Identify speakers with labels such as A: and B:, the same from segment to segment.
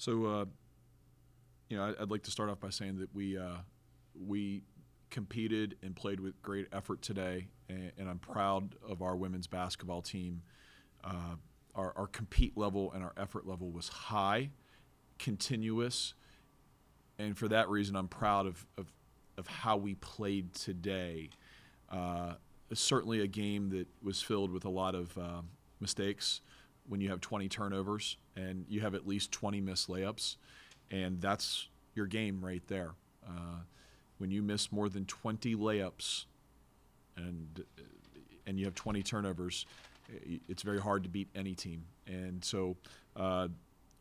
A: So, I'd like to start off by saying that we competed and played with great effort today, and I'm proud of our women's basketball team. Our compete level and our effort level was high, continuous, and for that reason, I'm proud of how we played today. Certainly a game that was filled with a lot of mistakes when you have 20 turnovers and you have at least 20 missed layups, and that's your game right there. When you miss more than 20 layups and you have 20 turnovers, it's very hard to beat any team. And so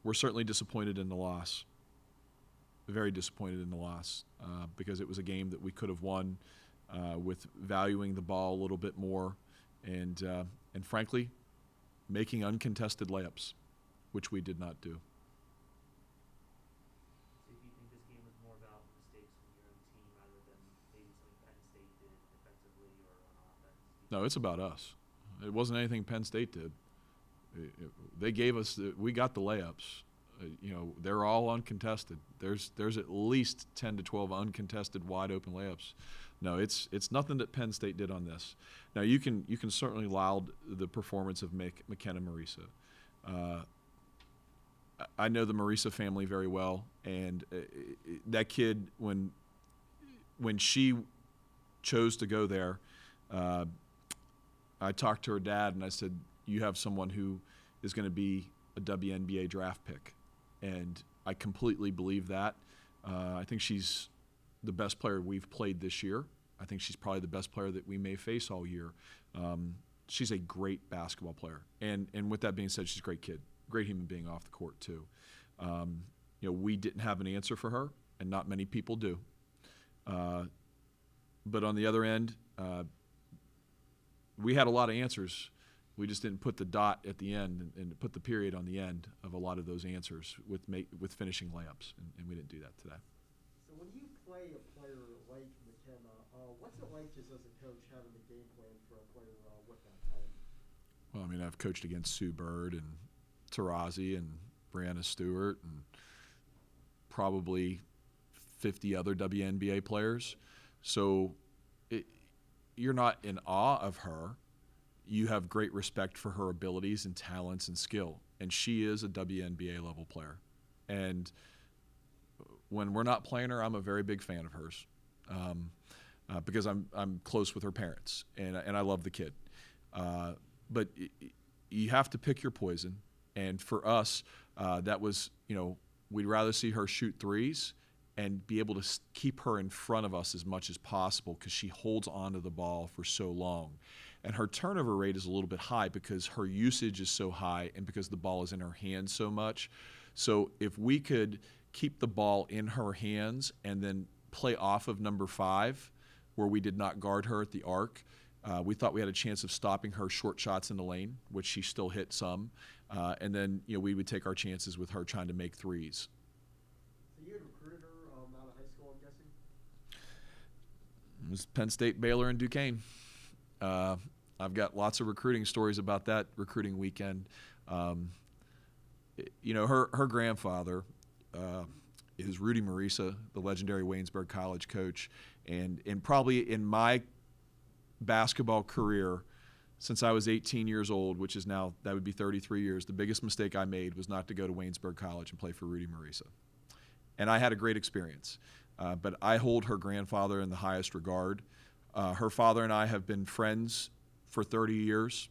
A: we're certainly disappointed in the loss. Very disappointed in the loss because it was a game that we could have won with valuing the ball a little bit more and frankly, making uncontested layups, which we did not do.
B: So do you think this game was more about mistakes from your own team rather than maybe something Penn State did defensively or on offense?
A: No, it's about us. It wasn't anything Penn State did. They gave us we got the layups. They're all uncontested. There's at least 10 to 12 uncontested wide open layups. No, it's nothing that Penn State did on this. Now you can certainly laud the performance of McKenna Marisa. I know the Marisa family very well, and that kid when she chose to go there, I talked to her dad and I said, "You have someone who is going to be a WNBA draft pick," and I completely believe that. I think she's the best player we've played this year. I think she's probably the best player that we may face all year. She's a great basketball player. And with that being said, she's a great kid, great human being off the court too. We didn't have an answer for her, and not many people do. But on the other end, we had a lot of answers. We just didn't put the dot at the end and put the period on the end of a lot of those answers with finishing layups, and we didn't do that today.
C: So when you play a player like McKenna, what's it like just as a coach having the game plan for a player with that talent?
A: Well, I mean, I've coached against Sue Bird and Tarazi and Brianna Stewart and probably 50 other WNBA players. So you're not in awe of her. You have great respect for her abilities and talents and skill. And she is a WNBA level player. And when we're not playing her, I'm a very big fan of hers because I'm close with her parents and I love the kid. But you have to pick your poison. And for us, that was, we'd rather see her shoot threes and be able to keep her in front of us as much as possible because she holds onto the ball for so long. And her turnover rate is a little bit high because her usage is so high and because the ball is in her hands so much. So if we could keep the ball in her hands and then play off of number 5 where we did not guard her at the arc, we thought we had a chance of stopping her short shots in the lane, which she still hit some. And then we would take our chances with her trying to make threes.
C: So you had recruited her out of high school, I'm guessing?
A: It was Penn State, Baylor, and Duquesne. I've got lots of recruiting stories about that recruiting weekend. Her grandfather is Rudy Marisa, the legendary Waynesburg College coach, and probably in my basketball career since I was 18 years old, which is now, that would be 33 years, the biggest mistake I made was not to go to Waynesburg College and play for Rudy Marisa. And I had a great experience, but I hold her grandfather in the highest regard. Her father and I have been friends for 30 years.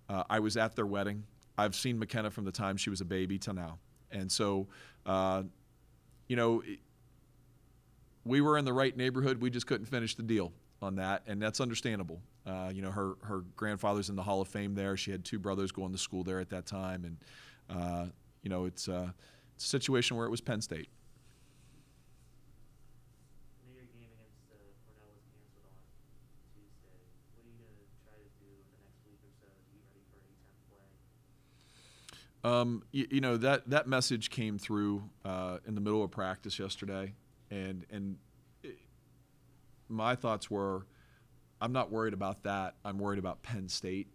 A: I was at their wedding. I've seen McKenna from the time she was a baby to now. And so, we were in the right neighborhood. We just couldn't finish the deal on that, and that's understandable. Her grandfather's in the Hall of Fame there. She had 2 brothers going to school there at that time, and it's a situation where it was Penn State.
B: I know your game against Cornell was canceled on Tuesday. What are you going to try to do in the next week or so to get ready for A-10 play?
A: That message came through in the middle of practice yesterday, and my thoughts were, I'm not worried about that. I'm worried about Penn State.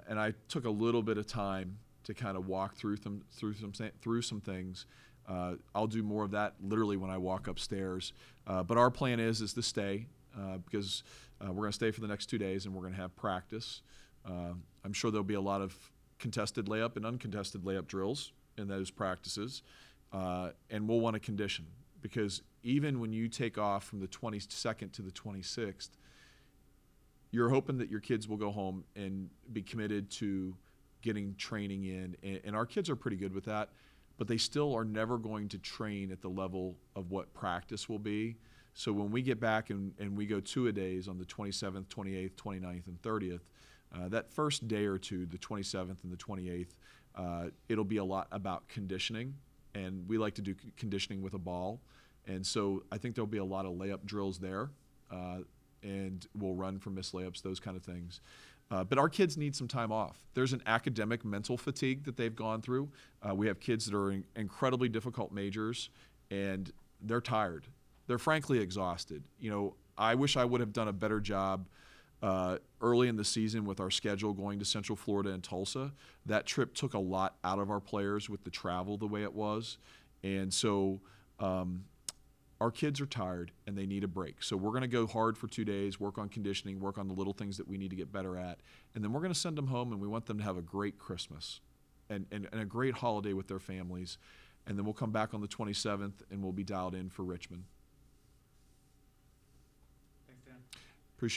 A: And I took a little bit of time to kind of walk through some things. I'll do more of that literally when I walk upstairs. But our plan is to stay because we're going to stay for the next 2 days and we're going to have practice. I'm sure there'll be a lot of contested layup and uncontested layup drills in those practices. And we'll want to condition because even when you take off from the 22nd to the 26th, you're hoping that your kids will go home and be committed to getting training in. And our kids are pretty good with that, but they still are never going to train at the level of what practice will be. So when we get back and we go 2-a-days on the 27th, 28th, 29th, and 30th, that first day or two, the 27th and the 28th, it'll be a lot about conditioning. And we like to do conditioning with a ball. And so I think there'll be a lot of layup drills there. And we'll run for missed layups, those kind of things. But our kids need some time off. There's an academic mental fatigue that they've gone through. We have kids that are in incredibly difficult majors, and they're tired. They're frankly exhausted. You know, I wish I would have done a better job early in the season with our schedule going to Central Florida and Tulsa. That trip took a lot out of our players with the travel the way it was. And so our kids are tired and they need a break. So we're going to go hard for 2 days, work on conditioning, work on the little things that we need to get better at. And then we're going to send them home and we want them to have a great Christmas and a great holiday with their families. And then we'll come back on the 27th and we'll be dialed in for Richmond.
D: Thanks, Dan.
A: Appreciate